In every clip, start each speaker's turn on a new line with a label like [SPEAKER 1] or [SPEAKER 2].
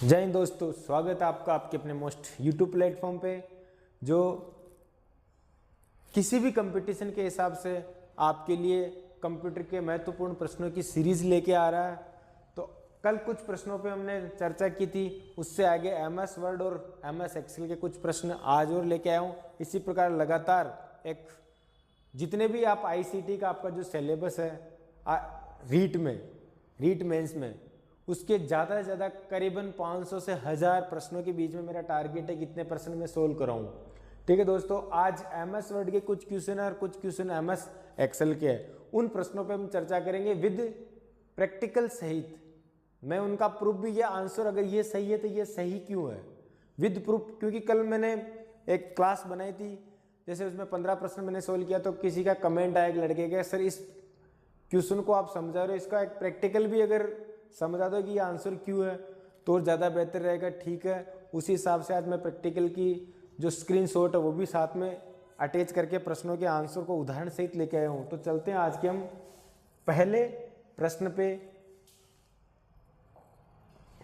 [SPEAKER 1] जय हिंद दोस्तों, स्वागत है आपका आपके अपने मोस्ट यूट्यूब प्लेटफॉर्म पे जो किसी भी कंपटीशन के हिसाब से आपके लिए कंप्यूटर के महत्वपूर्ण प्रश्नों की सीरीज लेके आ रहा है। तो कल कुछ प्रश्नों पे हमने चर्चा की थी, उससे आगे एमएस वर्ड और एमएस एक्सेल के कुछ प्रश्न आज और लेके आया हूँ। इसी प्रकार लगातार एक जितने भी आप आईसीटी का आपका जो सिलेबस है रीट मेंस में उसके ज़्यादा से ज़्यादा करीबन 500 से 1000 प्रश्नों के बीच में मेरा टारगेट है कितने प्रश्न में सोल्व कराऊं। ठीक है दोस्तों, आज एमएस वर्ड के कुछ क्वेश्चन और कुछ क्वेश्चन एमएस एक्सेल के हैं, उन प्रश्नों पे हम चर्चा करेंगे विद प्रैक्टिकल सहित। मैं उनका प्रूफ भी या आंसर अगर ये सही है तो ये सही क्यों है विद प्रूफ, क्योंकि कल मैंने एक क्लास बनाई थी, जैसे उसमें 15 प्रश्न मैंने सोल्व किया तो किसी का कमेंट आया एक लड़के का, सर इस क्वेश्चन को आप समझा रहे हो, इसका एक प्रैक्टिकल भी अगर समझा दो कि ये आंसर क्यों है तो ज़्यादा बेहतर रहेगा। ठीक है, उसी हिसाब से आज मैं प्रैक्टिकल की जो स्क्रीनशॉट है वो भी साथ में अटैच करके प्रश्नों के आंसर को उदाहरण सहित लेके आया हूँ। तो चलते हैं आज के हम पहले प्रश्न पे।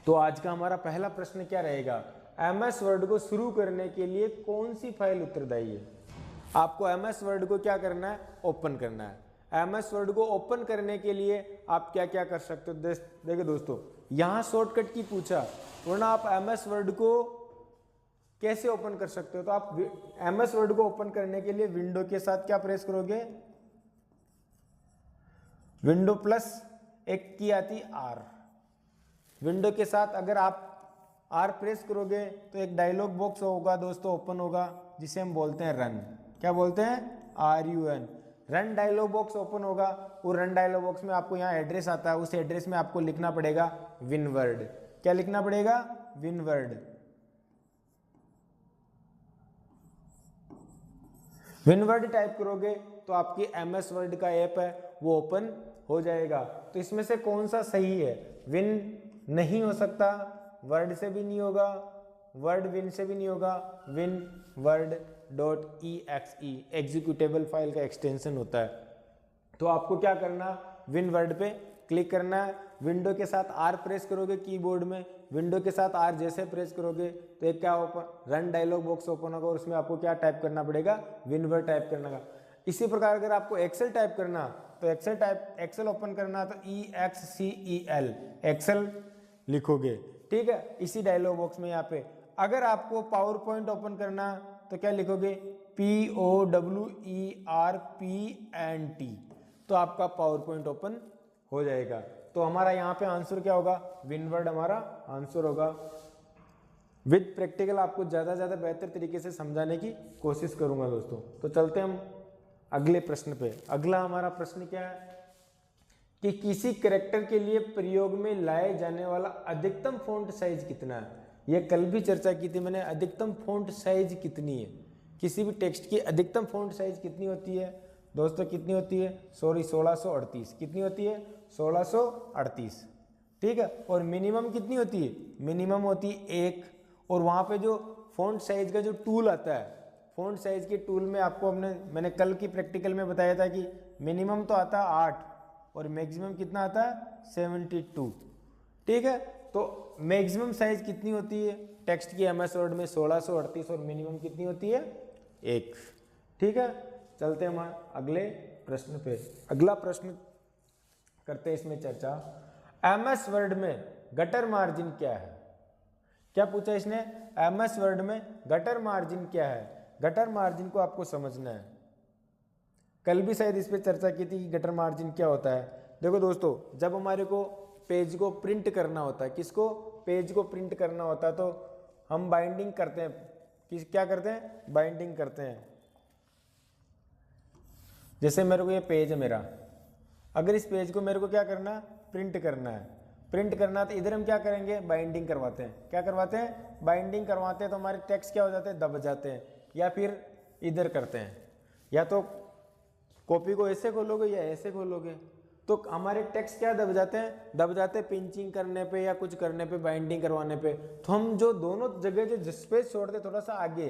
[SPEAKER 1] तो आज का हमारा पहला प्रश्न क्या रहेगा, एमएस वर्ड को शुरू करने के लिए कौन सी फाइल उत्तरदायी है। आपको एमएस वर्ड को क्या करना है, ओपन करना है। एमएस वर्ड को ओपन करने के लिए आप क्या क्या कर सकते हो। देखिए दोस्तों, यहां शॉर्टकट की पूछा, वरना आप एमएस वर्ड को कैसे ओपन कर सकते हो। तो आप एमएस वर्ड को ओपन करने के लिए विंडो के साथ क्या प्रेस करोगे, विंडो प्लस एक की आती आर। विंडो के साथ अगर आप आर प्रेस करोगे तो एक डायलॉग बॉक्स होगा दोस्तों, ओपन होगा, जिसे हम बोलते हैं रन। क्या बोलते हैं, RUN। Run dialogue box open होगा और रन डायलॉग बॉक्स में आपको यहाँ एड्रेस आता है, उस एड्रेस में आपको लिखना पड़ेगा विनवर्ड। क्या लिखना पड़ेगा, विनवर्ड। विनवर्ड टाइप करोगे तो आपकी एमएस वर्ड का ऐप है वो ओपन हो जाएगा। तो इसमें से कौन सा सही है, विन नहीं हो सकता, वर्ड से भी नहीं होगा, वर्ड विन से भी नहीं होगा, win word .exe executable file का एक्सटेंशन होता है। तो आपको क्या करना, विन वर्ड पे क्लिक करना है। विंडो के साथ आर प्रेस करोगे कीबोर्ड में, विंडो के साथ आर जैसे प्रेस करोगे तो एक क्या open, run dialogue box open होगा और उसमें आपको क्या टाइप करना पड़ेगा, विन वर्ड टाइप करना का। इसी प्रकार अगर आपको एक्सेल टाइप करना तो एक्सेल ओपन करना तो EXCEL एक्सेल लिखोगे। ठीक है, इसी डायलॉग बॉक्स में यहाँ पे। अगर आपको पावर पॉइंट ओपन करना तो क्या लिखोगे, POWERPNT, तो आपका पावर पॉइंट ओपन हो जाएगा। तो हमारा यहाँ पे आंसर क्या होगा, विनवर्ड हमारा आंसर होगा। विद प्रैक्टिकल आपको ज़्यादा से ज़्यादा बेहतर तरीके से समझाने की कोशिश करूंगा दोस्तों। तो चलते हम अगले प्रश्न पे। अगला हमारा प्रश्न क्या है कि किसी कैरेक्टर के लिए प्रयोग में लाए जाने वाला अधिकतम फॉन्ट साइज कितना है। यह कल भी चर्चा की थी मैंने, अधिकतम फॉन्ट साइज कितनी है, किसी भी टेक्स्ट की अधिकतम फॉन्ट साइज कितनी होती है दोस्तों, कितनी होती है, 1638। कितनी होती है, 1638। ठीक है, और मिनिमम कितनी होती है, मिनिमम होती है 1। और वहाँ पे जो फॉन्ट साइज का जो टूल आता है, फॉन्ट साइज के टूल में आपको मैंने कल की प्रैक्टिकल में बताया था कि मिनिमम तो आता है 8 और मैक्सिमम कितना आता है, 72। ठीक है, तो मैक्सिमम साइज कितनी होती है टेक्स्ट की एमएस वर्ड में, 1638, और मिनिमम कितनी होती है, 1। ठीक है, चलते हैं हमारे अगले प्रश्न पे। अगला प्रश्न करते हैं इसमें चर्चा, एमएस वर्ड में गटर मार्जिन क्या है। क्या पूछा इसने, एमएस वर्ड में गटर मार्जिन क्या है। गटर मार्जिन को आपको समझना है, कल भी शायद इस पे चर्चा की थी कि गटर मार्जिन क्या होता है। देखो दोस्तों, जब हमारे को पेज को प्रिंट करना होता है, किसको, पेज को प्रिंट करना होता है, तो हम बाइंडिंग करते हैं। क्या करते हैं, बाइंडिंग करते हैं। जैसे मेरे को ये पेज है मेरा, अगर इस पेज को मेरे को क्या करना है, प्रिंट करना है। प्रिंट करना तो इधर हम क्या करेंगे, बाइंडिंग करवाते हैं। क्या करवाते हैं, बाइंडिंग करवाते हैं। तो हमारे टेक्स्ट क्या हो जाते हैं, दब जाते हैं। या फिर इधर करते हैं, या तो कॉपी को ऐसे खोलोगे या ऐसे खोलोगे, तो हमारे टेक्स्ट क्या दब जाते हैं, दब जाते हैं पिंचिंग करने पे या कुछ करने पे, बाइंडिंग करवाने पे। तो हम जो दोनों जगह जो स्पेस छोड़ते थोड़ा सा आगे,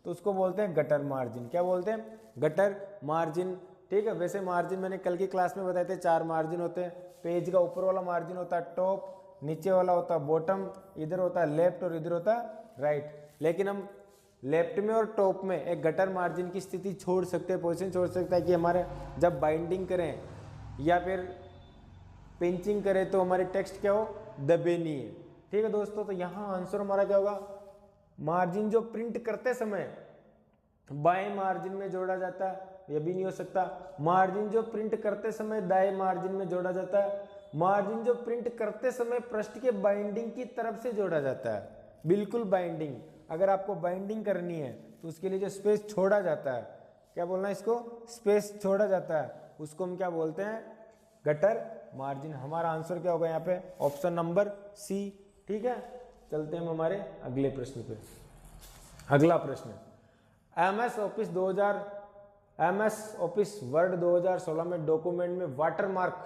[SPEAKER 1] तो उसको बोलते हैं गटर मार्जिन। क्या बोलते हैं, गटर मार्जिन। ठीक है, वैसे मार्जिन मैंने कल की क्लास में बताए थे 4 मार्जिन होते हैं। पेज का ऊपर वाला मार्जिन होता है टॉप, नीचे वाला होता बॉटम, इधर होता लेफ्ट और इधर होता राइट। लेकिन हम लेफ्ट में और टॉप में एक गटर मार्जिन की स्थिति छोड़ सकते हैं, पोजीशन छोड़ सकते हैं कि हमारे जब बाइंडिंग करें या फिर पिंचिंग करें तो हमारे टेक्स्ट क्या हो, दबे नहीं है। ठीक है दोस्तों, तो यहाँ आंसर हमारा क्या होगा, मार्जिन जो प्रिंट करते समय बाएं मार्जिन में जोड़ा जाता है, यह भी नहीं हो सकता। मार्जिन जो प्रिंट करते समय दाएं मार्जिन में जोड़ा जाता है। मार्जिन जो प्रिंट करते समय पृष्ठ के बाइंडिंग की तरफ से जोड़ा जाता है, बिल्कुल बाइंडिंग। अगर आपको बाइंडिंग करनी है तो उसके लिए जो स्पेस छोड़ा जाता है, क्या बोलना है इसको, स्पेस छोड़ा जाता है, उसको हम क्या बोलते हैं, गटर मार्जिन। हमारा आंसर क्या होगा यहाँ पे, ऑप्शन नंबर सी। ठीक है, चलते हैं हम हमारे अगले प्रश्न पे। अगला प्रश्न, MS ऑफिस वर्ड 2016 में डॉक्यूमेंट में वाटरमार्क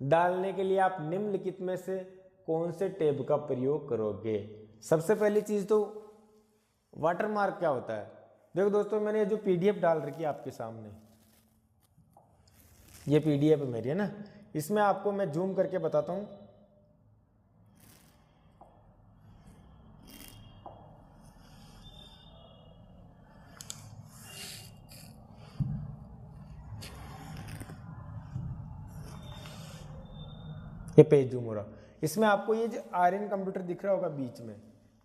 [SPEAKER 1] डालने के लिए आप निम्नलिखित में से कौन से टैब का प्रयोग करोगे। सबसे पहली चीज तो वाटरमार्क क्या होता है। देखो दोस्तों, मैंने ये जो PDF डाल रखी है आपके सामने, ये PDF मेरी है ना, इसमें आपको मैं जूम करके बताता हूं। ये पेज जूम हो रहा, इसमें आपको ये जो आर्यन कंप्यूटर दिख रहा होगा बीच में,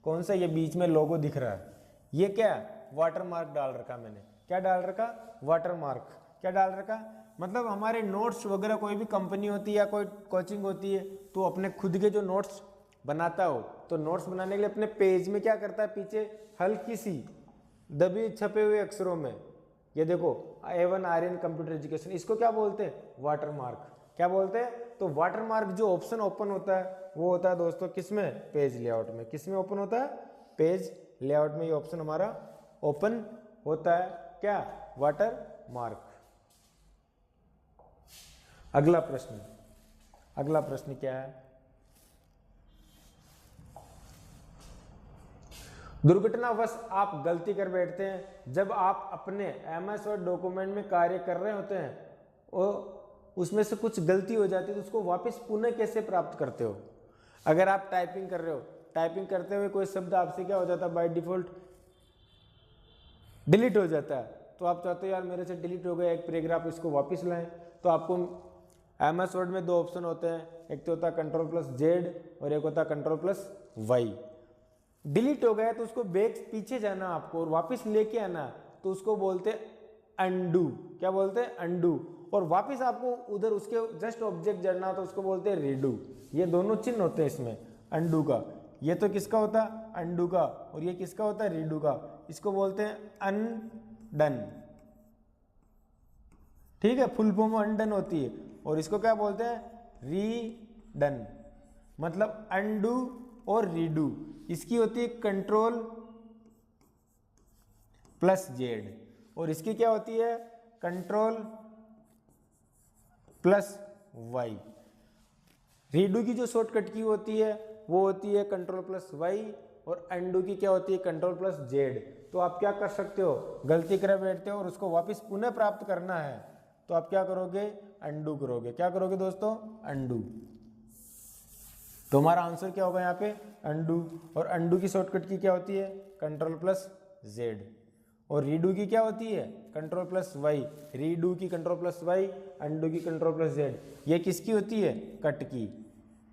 [SPEAKER 1] कौन सा, ये बीच में लोगो दिख रहा है, ये क्या है, वाटरमार्क डाल रखा मैंने। क्या डाल रखा, वाटरमार्क। क्या डाल रखा, मतलब हमारे नोट्स वगैरह, कोई भी कंपनी होती है या कोई कोचिंग होती है तो अपने खुद के जो नोट्स बनाता हो, तो नोट्स बनाने के लिए अपने पेज में क्या करता है, पीछे हल्की सी दबी छपे हुए अक्षरों में, ये देखो A1 आर्यन कंप्यूटर एजुकेशन, इसको क्या बोलते हैं, वाटरमार्क। क्या बोलते हैं, तो वाटरमार्क जो ऑप्शन ओपन होता है वो होता है दोस्तों किसमें, पेज लेआउट में। किसमें ओपन होता है, पेज लेआउट में ये ऑप्शन हमारा ओपन होता है, क्या, वाटरमार्क। अगला प्रश्न, अगला प्रश्न क्या है, दुर्घटनावश आप गलती कर बैठते हैं जब आप अपने MS वर्ड डॉक्यूमेंट में कार्य कर रहे होते हैं और उसमें से कुछ गलती हो जाती है, तो उसको वापस पुनः कैसे प्राप्त करते हो। अगर आप टाइपिंग कर रहे हो, टाइपिंग करते हुए कोई शब्द आपसे क्या हो जाता है, बाय डिफॉल्ट डिलीट हो जाता है, तो आप चाहते हो यार मेरे से डिलीट हो गया एक पैराग्राफ, इसको वापस लाएं, तो आपको MS वर्ड में दो ऑप्शन होते हैं, एक तो होता है Ctrl+Z और एक होता है Ctrl+Y। डिलीट हो गया तो उसको बैक पीछे जाना आपको और वापस लेके आना, तो उसको बोलते हैं अनडू। क्या बोलते हैं, अनडू। और वापस आपको उधर उसके जस्ट ऑब्जेक्ट जड़ना तो उसको बोलते हैं रीडू। ये दोनों चिन्ह होते हैं इसमें अनडू का। ये तो किसका होता है, अनडू का, और ये किसका होता है, रीडू का। इसको बोलते हैं अनडन। ठीक है, फुल फॉर्म अनडन होती है, और इसको क्या बोलते हैं, रीडन। मतलब अनडू और रीडू, इसकी होती है Ctrl+Z और इसकी क्या होती है, Ctrl+Y। रीडू की जो शॉर्टकट की होती है वो होती है Ctrl+Y और अनडू की क्या होती है, Ctrl+Z। तो आप क्या कर सकते हो, गलती कर बैठते हो और उसको वापस पुनः प्राप्त करना है, तो आप क्या करोगे, अनडू करोगे। क्या करोगे दोस्तों, अनडू। तो हमारा आंसर क्या होगा यहाँ पे, अनडू। और अनडू की शॉर्टकट की क्या होती है, Ctrl+Z। और रीडू की क्या होती है, Ctrl+Y। रीडू की Ctrl+Y, अनडू की Ctrl+Z। ये किसकी होती है, कट की।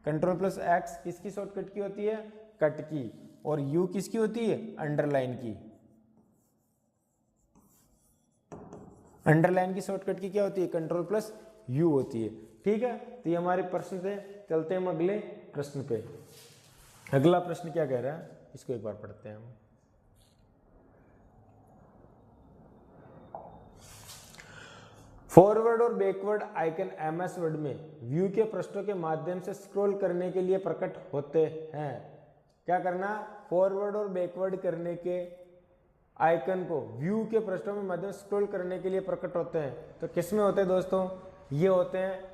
[SPEAKER 1] Ctrl+X किसकी शॉर्टकट की होती है, कट की। और U किसकी होती है, अंडरलाइन की। अंडरलाइन की शॉर्टकट की क्या होती है, Ctrl+U होती है। ठीक है, तो ये हमारे प्रश्न थे। चलते हैं हम अगले प्रश्न पे। अगला प्रश्न क्या कह रहा है, इसको एक बार पढ़ते हैं हम। फॉरवर्ड और बैकवर्ड आइकन MS वर्ड में व्यू के पृष्ठों के माध्यम से स्क्रॉल करने के लिए प्रकट होते हैं। क्या करना, फॉरवर्ड और बैकवर्ड करने के आइकन को व्यू के पृष्ठों में माध्यम से स्क्रॉल करने के लिए प्रकट होते हैं। तो किस में होते हैं दोस्तों, ये होते हैं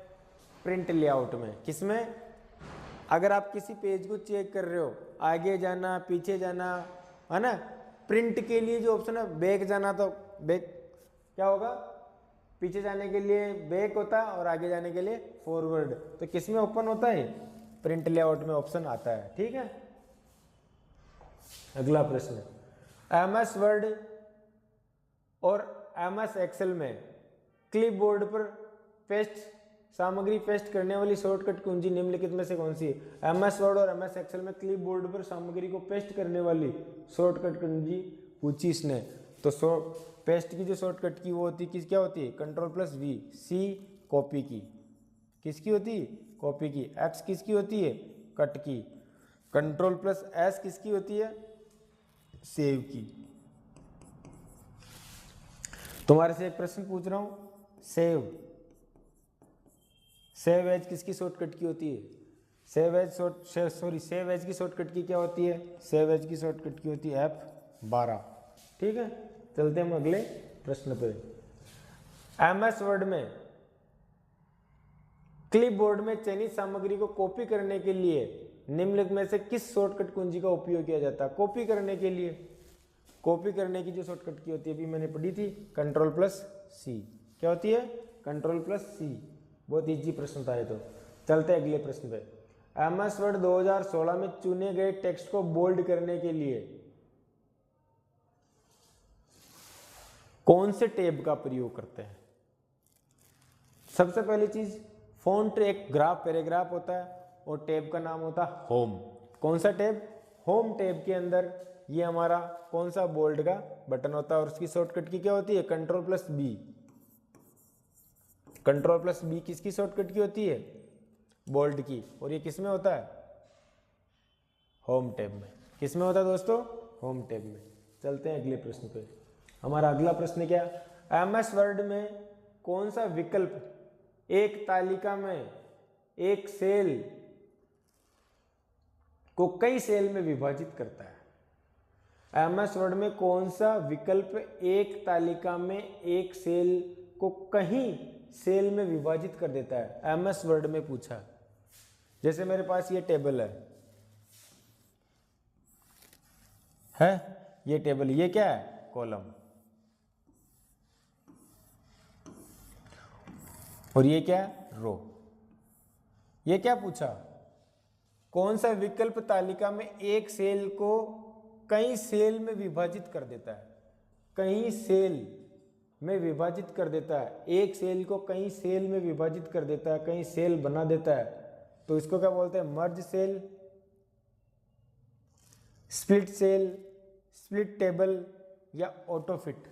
[SPEAKER 1] प्रिंट लेआउट में। किसमें, अगर आप किसी पेज को चेक कर रहे हो, आगे जाना पीछे जाना है ना, प्रिंट के लिए जो ऑप्शन है बैक जाना, तो बैक क्या होगा, पीछे जाने के लिए बैक होता है और आगे जाने के लिए फॉरवर्ड। तो किस में ओपन होता है, प्रिंट लेआउट में ऑप्शन आता है। ठीक है, अगला प्रश्न, MS वर्ड और MS एक्सेल में क्लिपबोर्ड पर पेस्ट सामग्री पेस्ट करने वाली शॉर्टकट कुंजी निम्नलिखित में से कौन सी है? MS वर्ड और MS एक्सेल में क्लिपबोर्ड पर सामग्री को पेस्ट करने वाली शॉर्टकट कुंजी पूछी इसने। तो पेस्ट की जो शॉर्टकट की वो होती है, क्या होती है? Ctrl+V। C कॉपी की, किसकी होती है? कॉपी की। X किसकी होती है? कट की। Ctrl+S किसकी होती है? सेव की। तुम्हारे से एक प्रश्न पूछ रहा हूं, सेव एज किसकी शॉर्टकट की होती है? सेव एज की शॉर्टकट की क्या होती है? सेव एज की शॉर्टकट की होती है F12। ठीक है, चलते हम अगले प्रश्न पे। MS वर्ड में क्लिपबोर्ड में चयनित सामग्री को कॉपी करने के लिए निम्नलिखित में से किस शॉर्टकट कुंजी का उपयोग किया जाता है? कॉपी करने के लिए, कॉपी करने की जो शॉर्टकट की होती है अभी मैंने पढ़ी थी, Ctrl+C। क्या होती है? Ctrl+C। बहुत इजी प्रश्न था ये तो। चलते अगले प्रश्न पे। MS वर्ड 2016 में चुने गए टेक्स्ट को बोल्ड करने के लिए कौन से टैब का प्रयोग करते हैं? सबसे पहली चीज, फॉन्ट एक ग्राफ पैराग्राफ होता है और टैब का नाम होता है होम। कौन सा टैब? होम टैब के अंदर ये हमारा कौन सा बोल्ड का बटन होता है और उसकी शॉर्टकट की क्या होती है? Ctrl+B। Ctrl+B किसकी शॉर्टकट की होती है? बोल्ड की। और ये किस में होता है? होम टैब में। किस में होता है दोस्तों? होम टैब में। चलते हैं अगले प्रश्न पे। हमारा अगला प्रश्न क्या? MS वर्ड में कौन सा विकल्प एक तालिका में एक सेल को कई सेल में विभाजित करता है? MS वर्ड में कौन सा विकल्प एक तालिका में एक सेल को कहीं सेल में विभाजित कर देता है? MS वर्ड में पूछा। जैसे मेरे पास ये टेबल है ये टेबल, ये क्या है? कॉलम। और ये क्या है? रो। ये क्या पूछा? कौन सा विकल्प तालिका में एक सेल को कई सेल में विभाजित कर देता है? कई सेल में विभाजित कर देता है, एक सेल को कई सेल में विभाजित कर देता है, कई सेल बना देता है। तो इसको क्या बोलते हैं? Merge cell, split cell, split table या ऑटोफिट।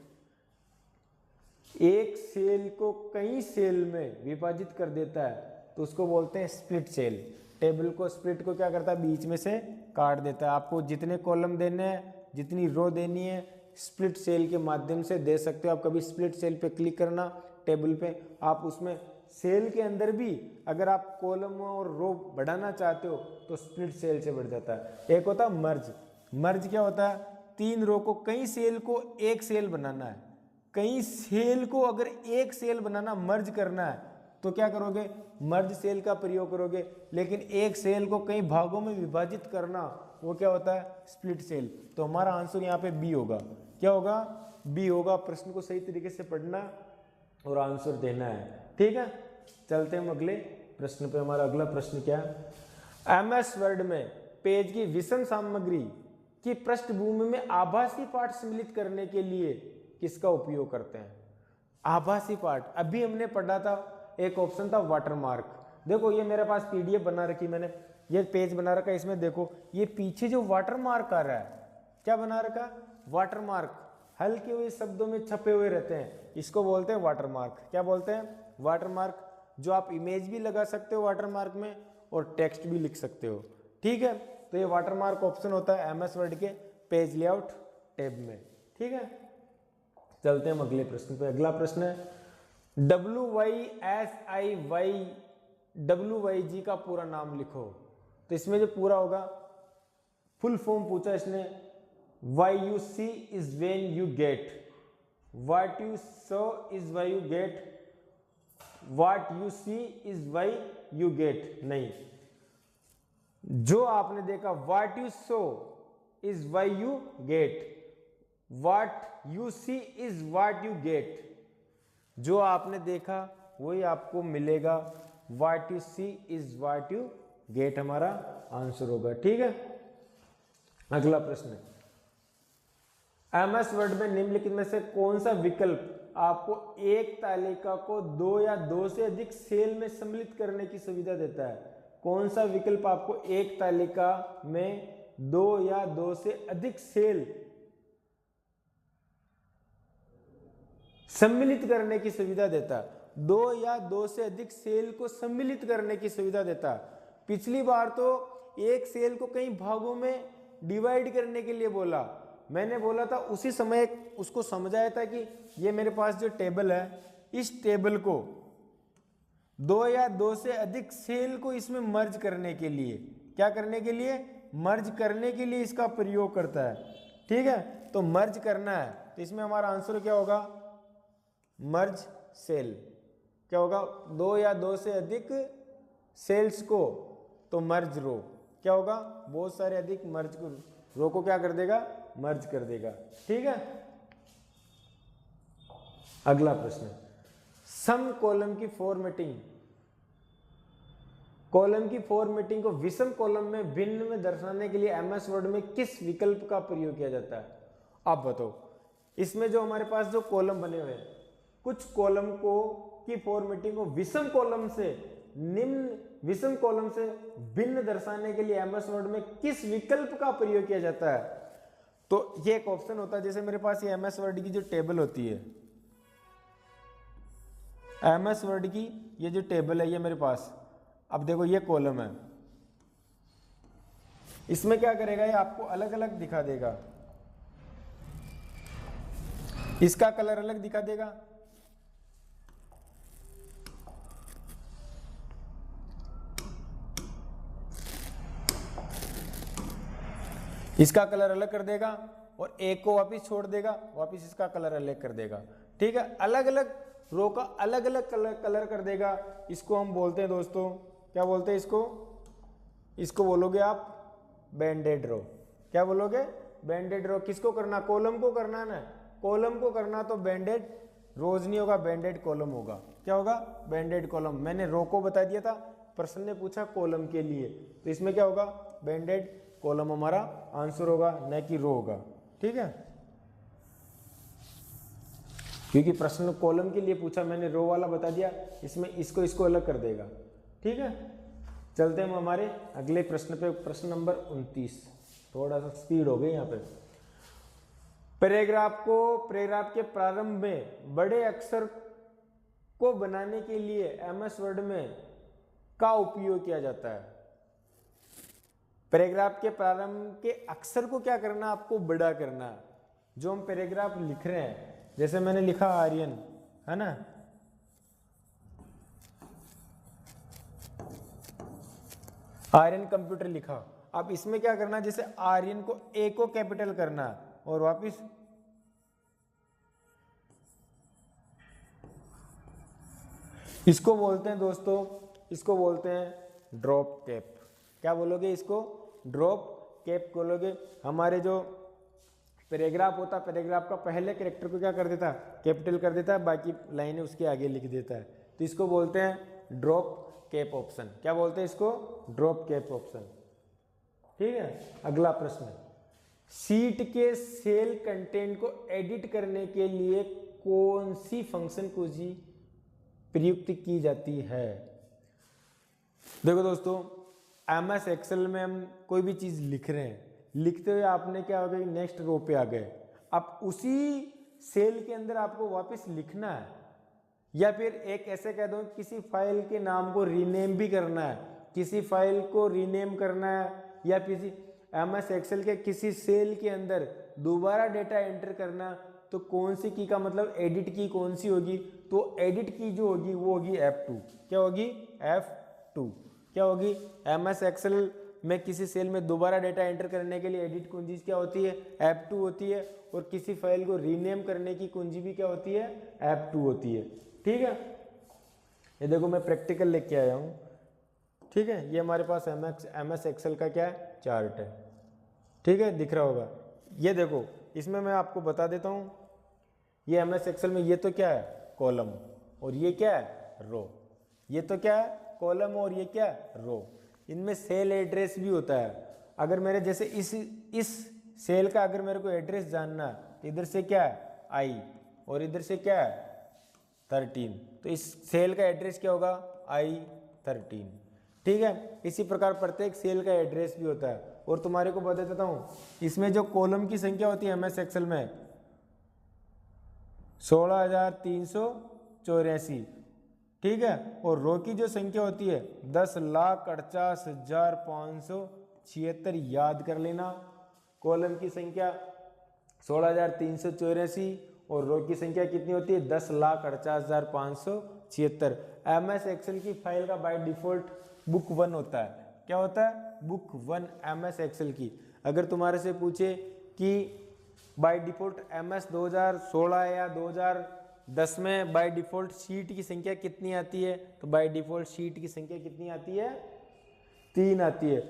[SPEAKER 1] एक सेल को कई सेल में विभाजित कर देता है तो उसको बोलते हैं स्प्लिट सेल। टेबल को, स्प्लिट को क्या करता है? बीच में से काट देता है। आपको जितने कॉलम देने हैं, जितनी रो देनी है, स्प्लिट सेल के माध्यम से दे सकते हो। आप कभी स्प्लिट सेल पे क्लिक करना टेबल पे, आप उसमें सेल के अंदर भी अगर आप कॉलम और रो बढ़ाना चाहते हो तो स्प्लिट सेल से बढ़ जाता है। एक होता है मर्ज। मर्ज क्या होता है? 3 रो को, कई सेल को एक सेल बनाना है। कई सेल को अगर एक सेल बनाना, मर्ज करना है तो क्या करोगे? मर्ज सेल का प्रयोग करोगे। लेकिन एक सेल को कई भागों में विभाजित करना, वो क्या होता है? Split cell. तो हमारा आंसर यहाँ पे बी होगा। क्या होगा? बी होगा। प्रश्न को सही तरीके से पढ़ना और आंसर देना है। ठीक है, चलते हैं अगले प्रश्न पे। हमारा अगला प्रश्न क्या है? MS वर्ड में पेज की विषम सामग्री की पृष्ठभूमि में आभासी पाठ सम्मिलित करने के लिए किसका उपयोग करते हैं? आभासी पाठ अभी हमने पढ़ा था, एक ऑप्शन था वाटरमार्क। देखो ये मेरे पास PDF बना रखी मैंने, ये पेज बना रखा है। इसमें देखो ये पीछे जो वाटरमार्क आ रहा है, क्या बना रखा? वाटरमार्क। हल्के हुए शब्दों में छपे हुए रहते हैं, इसको बोलते हैं वाटरमार्क। क्या बोलते हैं? वाटरमार्क। जो आप इमेज भी लगा सकते हो वाटरमार्क में और टेक्स्ट भी लिख सकते हो। ठीक है, तो ये वाटरमार्क ऑप्शन होता है MS वर्ड के पेज लेआउट टैब में। ठीक है, चलते हैं अगले प्रश्न पे। अगला प्रश्न है WYSIYWYG का पूरा नाम लिखो। तो इसमें जो पूरा होगा, फुल फॉर्म पूछा इसने। Why you see is when you get, what you saw is why you get, what you see is why you get। नहीं, जो आपने देखा, what you saw is why you get, what you see is what you get। जो आपने देखा वही आपको मिलेगा, what you see is what you get हमारा आंसर होगा। ठीक है, अगला प्रश्न, एमएस वर्ड में निम्नलिखित में से कौन सा विकल्प आपको एक तालिका को 2 या 2 से अधिक सेल में सम्मिलित करने की सुविधा देता है? कौन सा विकल्प आपको एक तालिका में 2 या 2 से अधिक सेल सम्मिलित करने की सुविधा देता है? 2 या 2 से अधिक सेल को सम्मिलित करने की सुविधा देता है। पिछली बार तो एक सेल को कई भागों में डिवाइड करने के लिए बोला, मैंने बोला था उसी समय उसको समझाया था कि ये मेरे पास जो टेबल है, इस टेबल को 2 या 2 से अधिक सेल को इसमें मर्ज करने के लिए, क्या करने के लिए? मर्ज करने के लिए इसका प्रयोग करता है। ठीक है, तो मर्ज करना है, तो इसमें हमारा आंसर क्या होगा? Merge cell. क्या होगा? 2 या 2 से अधिक सेल्स को, तो मर्ज रो। क्या होगा? बहुत सारे अधिक मर्ज को, रो को क्या कर देगा? मर्ज कर देगा। ठीक है, अगला प्रश्न, सम कॉलम की फॉर्मेटिंग, कॉलम की फॉर्मेटिंग को विषम कॉलम में भिन्न में दर्शाने के लिए एमएस वर्ड में किस विकल्प का प्रयोग किया जाता है? आप बताओ। इसमें जो हमारे पास जो कॉलम बने हुए हैं, कुछ कॉलम को की फॉर्मेटिंग को विषम कॉलम से निम्न, विषम कॉलम से भिन्न दर्शाने के लिए एमएस वर्ड में किस विकल्प का प्रयोग किया जाता है? तो ये एक ऑप्शन होता है, जैसे मेरे पास ये एमएस वर्ड की जो टेबल होती है, एमएस वर्ड की ये जो टेबल है ये मेरे पास, अब देखो ये कॉलम है, इसमें क्या करेगा? ये आपको अलग अलग दिखा देगा, इसका कलर अलग दिखा देगा, इसका कलर अलग कर देगा, और एक को वापस छोड़ देगा, वापस इसका कलर अलग कर देगा। ठीक है, अलग अलग रो का अलग अलग कलर कर देगा। इसको हम बोलते हैं दोस्तों, क्या बोलते हैं इसको? इसको बोलोगे आप बैंडेड रो। क्या बोलोगे? बैंडेड रो। किसको करना? कॉलम को करना ना, कॉलम को करना तो बैंडेड रोज नहीं होगा, बैंडेड कॉलम होगा। क्या होगा? बैंडेड कॉलम। मैंने रो को बता दिया था, प्रश्न ने पूछा कॉलम के लिए, तो इसमें क्या होगा? बैंडेड कॉलम हमारा आंसर होगा, न कि रो होगा। ठीक है, क्योंकि प्रश्न कॉलम के लिए पूछा, मैंने रो वाला बता दिया, इसमें इसको अलग कर देगा। ठीक है, चलते हैं हम हमारे अगले प्रश्न पे, प्रश्न नंबर 29। थोड़ा सा स्पीड हो गई यहाँ पे। पैराग्राफ के प्रारंभ में बड़े अक्षर को बनाने के लिए एमएस वर्ड में का उपयोग किया जाता है? पैराग्राफ के प्रारंभ के अक्षर को क्या करना? आपको बड़ा करना। जो हम पैराग्राफ लिख रहे हैं, जैसे मैंने लिखा आर्यन, है ना, आर्यन कंप्यूटर लिखा। अब इसमें क्या करना? जैसे आर्यन को ए को कैपिटल करना और वापिस इसको बोलते हैं दोस्तों, इसको बोलते हैं ड्रॉप कैप। क्या बोलोगे? इसको ड्रॉप कैप बोलोगे। हमारे जो पैराग्राफ होता है, पैराग्राफ का पहले कैरेक्टर को क्या कर देता है? कैपिटल कर देता है, बाकी लाइनें उसके आगे लिख देता है, तो इसको बोलते हैं ड्रॉप कैप ऑप्शन। क्या बोलते हैं इसको? Drop cap option. ठीक है, अगला प्रश्न, शीट के सेल कंटेंट को एडिट करने के लिए कौन सी फंक्शन कुंजी प्रयुक्त की जाती है? देखो दोस्तों, एमएस एक्सेल में हम कोई भी चीज लिख रहे हैं, लिखते हुए आपने क्या हो गया? नेक्स्ट रो पे आ गए। अब उसी सेल के अंदर आपको वापस लिखना है, या फिर एक ऐसे कह दो किसी फाइल के नाम को रीनेम भी करना है, किसी फाइल को रीनेम करना है, या किसी एमएस एक्सेल के किसी सेल के अंदर दोबारा डेटा एंटर करना, तो कौन सी की का मतलब एडिट की कौन सी होगी? तो एडिट की जो होगी वो होगी F2। क्या होगी? F2। क्या होगी? एमएस एक्सेल में किसी सेल में दोबारा डेटा एंटर करने के लिए एडिट कुंजी क्या होती है? F2 होती है। और किसी फाइल को रीनेम करने की कुंजी भी क्या होती है? F2 होती है। ठीक है, ये देखो मैं प्रैक्टिकल लेके आया हूँ। ठीक है, ये हमारे पास एमएस एक्सेल का क्या है? चार्ट है। ठीक है, दिख रहा होगा। ये देखो, इसमें मैं आपको बता देता हूँ, ये एमएस एक्सेल में ये तो क्या है? कॉलम, और ये क्या है? रो। ये तो क्या है? कॉलम, और ये क्या है? रो। इनमें सेल एड्रेस भी होता है। अगर मेरे जैसे इस सेल का अगर मेरे को एड्रेस जानना, तो इधर से क्या है I और इधर से क्या है 13, तो इस सेल का एड्रेस क्या होगा I13। ठीक है, इसी प्रकार प्रत्येक सेल का एड्रेस भी होता है। और तुम्हारे को बता देता हूँ, इसमें जो कॉलम की संख्या होती है MS एक्सेल में 16,384, ठीक है, और रो की जो संख्या होती है 10,48,576। याद कर लेना, कॉलम की संख्या 16,384 और रो की संख्या कितनी होती है 10,48,576। MS एक्सेल की फाइल का बाय डिफॉल्ट बुक 1 होता है। क्या होता है? बुक 1 MS एक्सेल की। अगर तुम्हारे से पूछे कि बाय डिफॉल्ट MS 2016 या 2010 में बाय डिफॉल्ट शीट की संख्या कितनी आती है, तो बाय डिफॉल्ट शीट की संख्या कितनी आती है 3 आती है।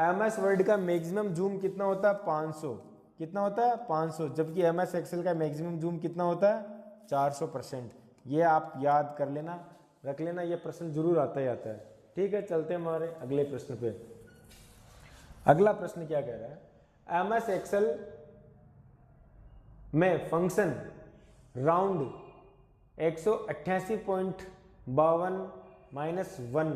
[SPEAKER 1] MS वर्ड का मैक्सिमम जूम कितना होता है 500, कितना होता है 500, जबकि MS एक्सेल का मैक्सिमम जूम कितना होता है 400%। ये आप याद कर लेना, रख लेना, ये प्रश्न जरूर आता ही आता है। ठीक है, चलते हैं हमारे अगले प्रश्न पे। अगला प्रश्न क्या कह रहा है, MS एक्सेल में फंक्शन राउंड 188.52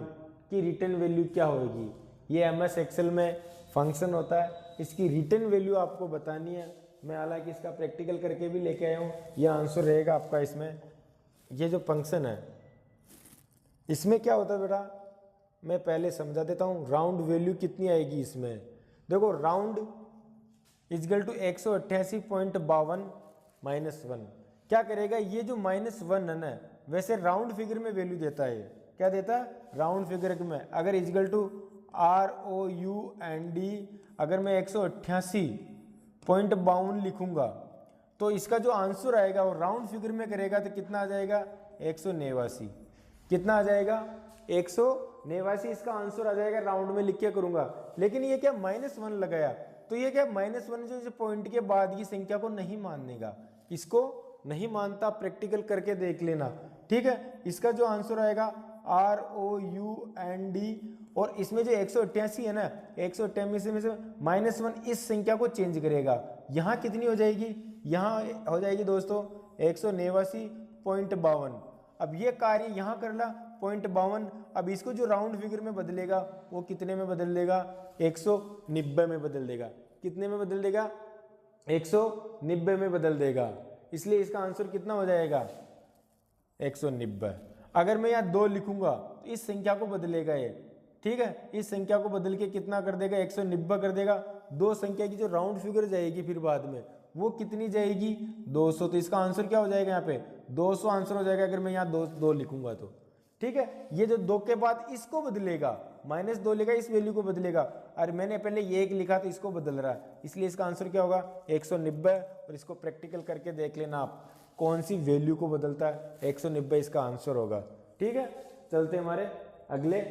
[SPEAKER 1] की रिटर्न वैल्यू क्या होगी। ये MS एक्सेल में फंक्शन होता है, इसकी रिटर्न वैल्यू आपको बतानी है। मैं हालांकि इसका प्रैक्टिकल करके भी लेके आया हूँ, यह आंसर रहेगा आपका इसमें। ये जो फंक्शन है इसमें क्या होता है बेटा, मैं पहले समझा देता हूँ। राउंड वैल्यू कितनी आएगी इसमें, देखो राउंड इजगल टू 188.52 -1 क्या करेगा, ये जो -1 है ना, वैसे राउंड फिगर में वैल्यू देता है। क्या देता है? राउंड फिगर में। अगर इजगल टू ROUND अगर मैं 188.52 लिखूंगा, तो इसका जो आंसर आएगा वो राउंड फिगर में करेगा तो कितना आ जाएगा 189। कितना आ जाएगा 189 इसका आंसर आ जाएगा, राउंड में लिख के करूंगा। लेकिन ये क्या -1 लगाया, तो ये क्या -1 जो पॉइंट के बाद की संख्या को नहीं मानेगा, इसको नहीं मानता, प्रैक्टिकल करके देख लेना। ठीक है, इसका जो आंसर आएगा ROUND, और इसमें जो 188 है ना, 188 में से -1 इस संख्या को चेंज करेगा। यहाँ कितनी हो जाएगी, यहाँ हो जाएगी दोस्तों 189.52। अब ये कार्य यहाँ कर ला 0.52, अब इसको जो राउंड फिगर में बदलेगा वो कितने में बदल देगा 190 में बदल देगा। कितने में बदल देगा 190 में बदल देगा। इसलिए इसका आंसर कितना हो जाएगा 190। अगर मैं यहाँ 2 लिखूंगा तो इस संख्या को बदलेगा ये। ठीक है, इस संख्या को बदल के कितना कर देगा 190 कर देगा। 2 संख्या की जो राउंड फिगर जाएगी फिर बाद में वो कितनी जाएगी 200। तो इसका आंसर क्या हो जाएगा यहाँ पे 200 आंसर हो जाएगा अगर मैं यहाँ 2 लिखूंगा तो। ठीक है, ये जो 2 के बाद इसको बदलेगा, -2 लेगा इस वैल्यू को बदलेगा। अरे मैंने पहले ये 1 लिखा तो इसको बदल रहा है, इसलिए इसका आंसर क्या होगा 190। और इसको प्रैक्टिकल करके देख लेना आप कौन सी वैल्यू को बदलता है, 190 इसका आंसर होगा। ठीक है, चलते हमारे अगले,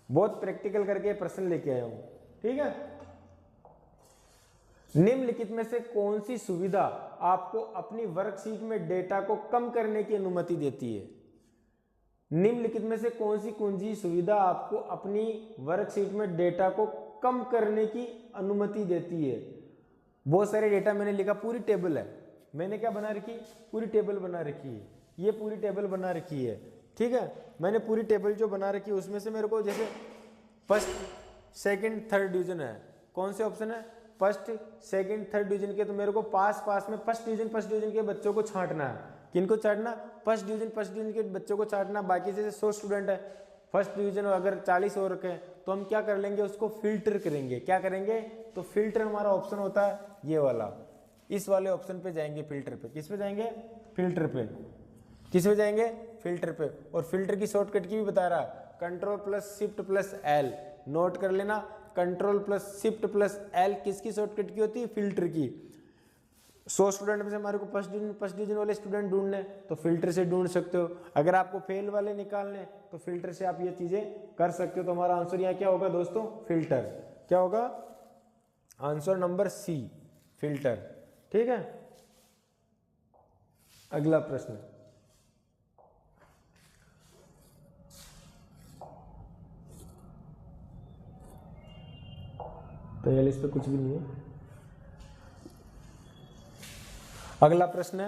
[SPEAKER 1] बहुत प्रैक्टिकल करके प्रश्न लेके आया हूं। ठीक है, निम्नलिखित में से कौन सी सुविधा आपको अपनी वर्कशीट में डेटा को कम करने की अनुमति देती है। निम्नलिखित में से कौन सी कुंजी सुविधा आपको अपनी वर्कशीट में डेटा को कम करने की अनुमति देती है। बहुत सारे डेटा मैंने लिखा, पूरी टेबल है, मैंने क्या बना रखी, पूरी टेबल बना रखी है, ये पूरी टेबल बना रखी है। ठीक है, मैंने पूरी टेबल जो बना रखी है उसमें से मेरे को जैसे फर्स्ट सेकंड थर्ड डिवीजन है, कौन से ऑप्शन है फर्स्ट सेकंड थर्ड डिवीजन के, तो मेरे को पास में फर्स्ट डिवीजन के बच्चों को छांटना है। किनको छांटना, फर्स्ट डिवीजन के बच्चों को छांटना। बाकी जैसे 100 स्टूडेंट है, फर्स्ट डिवीजन अगर 40 हो रखे हैं तो हम क्या कर लेंगे, उसको फिल्टर करेंगे। क्या करेंगे, तो फिल्टर हमारा ऑप्शन होता है ये वाला, इस वाले ऑप्शन पे जाएंगे फिल्टर पे। किस पे जाएंगे, फिल्टर पे। किस पे जाएंगे, फिल्टर पे। और फिल्टर की शॉर्टकट की भी बता रहा है, Ctrl+Shift+L, नोट कर लेना। Ctrl+Shift+L किसकी शॉर्टकट की होती है, फिल्टर की। 100 स्टूडेंट में से हमारे को फर्स्ट डिवीजन वाले स्टूडेंट ढूंढने, तो फिल्टर से ढूंढ सकते हो। अगर आपको फेल वाले निकालने तो फिल्टर से आप ये चीजें कर सकते हो। तो हमारा आंसर यहाँ क्या होगा दोस्तों, फिल्टर। क्या होगा, आंसर नंबर सी, फिल्टर। ठीक है, अगला प्रश्न, तो ये इस पे कुछ भी नहीं है। अगला प्रश्न है,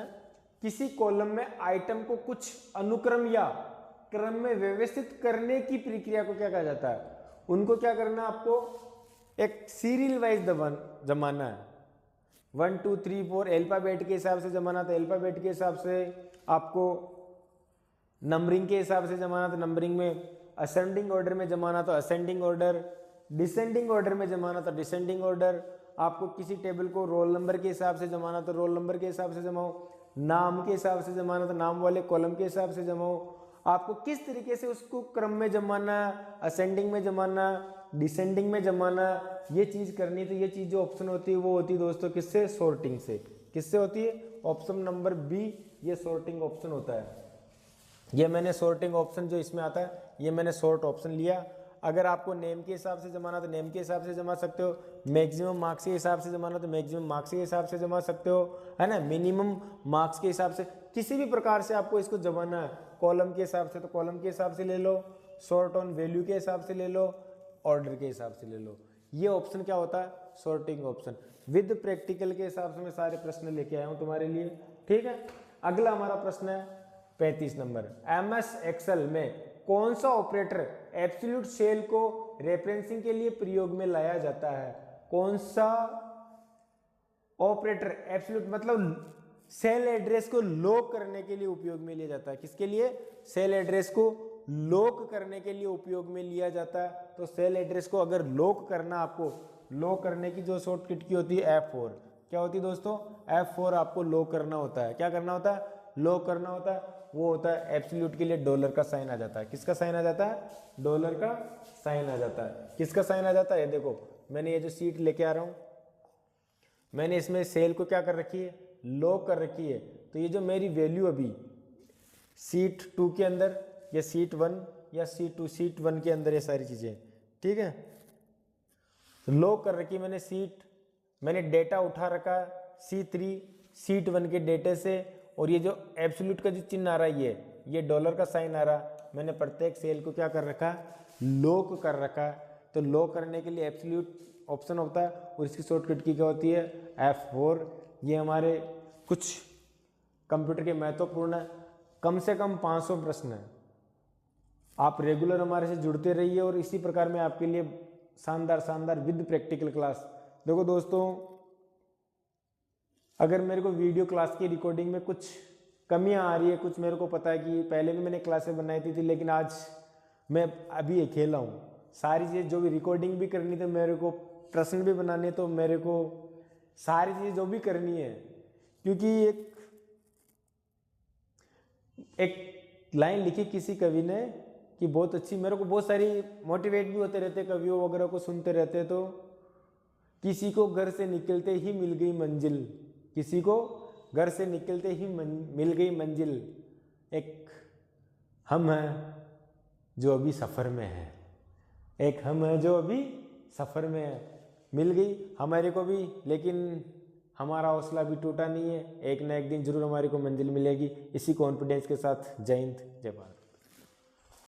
[SPEAKER 1] किसी कॉलम में आइटम को कुछ अनुक्रम या क्रम में व्यवस्थित करने की प्रक्रिया को क्या कहा जाता है? उनको क्या करना है, आपको एक सीरियल वाइज जमाना है। 1 2 3 4 अल्फाबेट के हिसाब से जमाना, तो अल्फाबेट के हिसाब से आपको नंबरिंग के हिसाब से जमाना, तो नंबरिंग में असेंडिंग ऑर्डर में जमाना तो असेंडिंग ऑर्डर, डिसेंडिंग ऑर्डर में जमाना तो डिसेंडिंग ऑर्डर। आपको किसी टेबल को रोल नंबर के हिसाब से जमाना तो रोल नंबर के हिसाब से जमाओ, नाम के हिसाब से जमाना तो नाम वाले कॉलम के हिसाब से जमाओ। आपको किस तरीके से उसको क्रम में जमाना, असेंडिंग में जमाना, डिसेंडिंग में जमाना, ये चीज करनी। तो ये चीज जो ऑप्शन होती है वो होती है दोस्तों किससे? सॉर्टिंग से। किससे होती है? ऑप्शन नंबर बी, ये सॉर्टिंग ऑप्शन होता है। ये मैंने सॉर्टिंग ऑप्शन जो इसमें आता है, ये मैंने सॉर्ट ऑप्शन लिया। अगर आपको नेम के हिसाब से जमाना तो नेम के हिसाब से जमा सकते हो, मैक्सिमम मार्क्स के हिसाब से जमाना तो मैक्सिमम मार्क्स के हिसाब से जमा सकते हो, है ना, मिनिमम मार्क्स के हिसाब से, किसी भी प्रकार से आपको इसको जमाना है। कॉलम के हिसाब से तो कॉलम के हिसाब से ले लो, सॉर्ट ऑन वैल्यू के हिसाब से ले लो, ऑर्डर के हिसाब से ले लो। ये ऑप्शन क्या होता है? Sorting option. विद प्रैक्टिकल के हिसाब से मैं सारे प्रश्न लेके आया हूँ तुम्हारे लिए, ठीक है। अगला हमारा प्रश्न है 35 नंबर, MS एक्सेल में कौन सा ऑपरेटर एब्सोल्यूट सेल को रेफरेंसिंग के लिए प्रयोग में लाया जाता है? कौन सा ऑपरेटर एब्सोल्यूट मतलब सेल एड्रेस को लॉक करने के लिए उपयोग में लिया जाता है? किसके लिए? सेल एड्रेस को लॉक करने के लिए उपयोग में लिया जाता है। तो सेल एड्रेस को अगर लॉक करना, आपको लॉक करने की जो शॉर्टकट की होती है F4, क्या होती है दोस्तों? F4 आपको लॉक करना होता है। क्या करना होता है? लॉक करना होता है। वो होता है एब्सोल्यूट के लिए डॉलर का साइन आ जाता है। किसका साइन आ जाता है? डॉलर का साइन आ जाता है। किसका साइन आ जाता है? ये देखो, मैंने ये जो सीट लेके आ रहा हूं, मैंने इसमें सेल को क्या कर रखी है? लॉक कर रखी है। तो ये जो मेरी वैल्यू अभी सीट 2 के अंदर या सीट 1 या सीट 1 के अंदर, ये सारी चीजें, ठीक है, लॉक कर रखी मैंने सीट, मैंने डेटा उठा रखा C3 सीट 1 के डेटे से, और ये जो एब्सोल्यूट का जो चिन्ह आ रहा है, ये डॉलर का साइन आ रहा, मैंने प्रत्येक सेल को क्या कर रखा? लॉक कर रखा। तो लॉक करने के लिए एब्सोल्यूट ऑप्शन होता है, और इसकी शॉर्टकट की क्या होती है? F4। ये हमारे कुछ कंप्यूटर के महत्वपूर्ण कम से कम 500 प्रश्न है। आप रेगुलर हमारे से जुड़ते रहिए, और इसी प्रकार मैं आपके लिए शानदार विद प्रैक्टिकल क्लास। देखो दोस्तों, अगर मेरे को वीडियो क्लास की रिकॉर्डिंग में कुछ कमियां आ रही है, कुछ मेरे को पता है कि पहले भी मैंने क्लासें बनाई थी, लेकिन आज मैं अभी अकेला हूँ, सारी चीज़ जो भी रिकॉर्डिंग भी करनी थी मेरे को, प्रश्न भी बनाने, तो मेरे को सारी चीज़ जो भी करनी है, क्योंकि एक लाइन लिखी किसी कवि ने कि बहुत अच्छी, मेरे को बहुत सारी मोटिवेट भी होते रहते, कवियों वगैरह को सुनते रहते, तो किसी को घर से निकलते ही मिल गई मंजिल, किसी को घर से निकलते ही मिल गई मंजिल, एक हम हैं जो अभी सफ़र में है, एक हम हैं जो अभी सफ़र में है। मिल गई हमारे को भी, लेकिन हमारा हौसला भी टूटा नहीं है, एक ना एक दिन जरूर हमारे को मंजिल मिलेगी। इसी कॉन्फिडेंस के साथ जय हिंद, जय भारत।